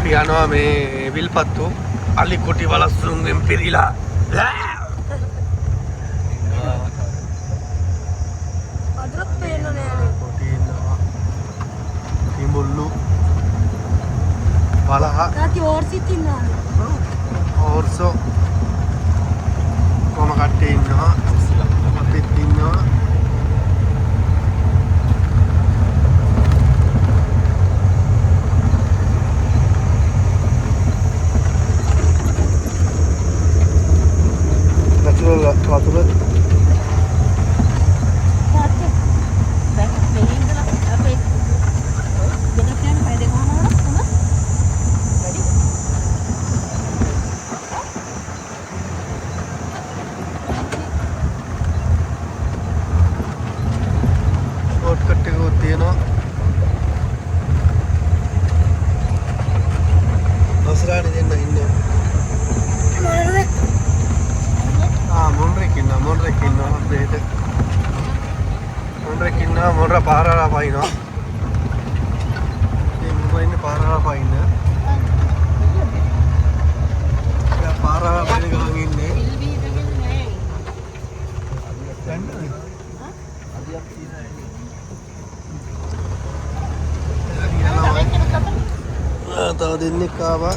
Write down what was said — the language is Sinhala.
අපි යනවා මේ විල්පත්තු අලි කොටි වලස්සුන්ගෙන් පිරීලා. අදත් පේන්නේ නෑනේ. කොටි ඉන්නවා. තිඹුල්ලු. බලහ. තාති ඕර්සිත් ඉන්නවා. ඕර්සෝ. කොම කට්ටේ ඉන්නවා. අපිත් ඉන්නවා. වතුර ෂෝට්කට් එකකුත් තියෙනවා. ඔස්රානි දෙන්න ඉන්නේ. මොන්රෙක් ඉන්නවා අපේට. මොන්රෙක් ඉන්නවා මොන්ර පාරාලා පයින්නවා. මේ මොන්ර ඉන්නේ පාරාලා පයින්න. එයා පාරාලා පයින් ගහන් ඉන්නේ. තව දෙන්නෙක් ආවා.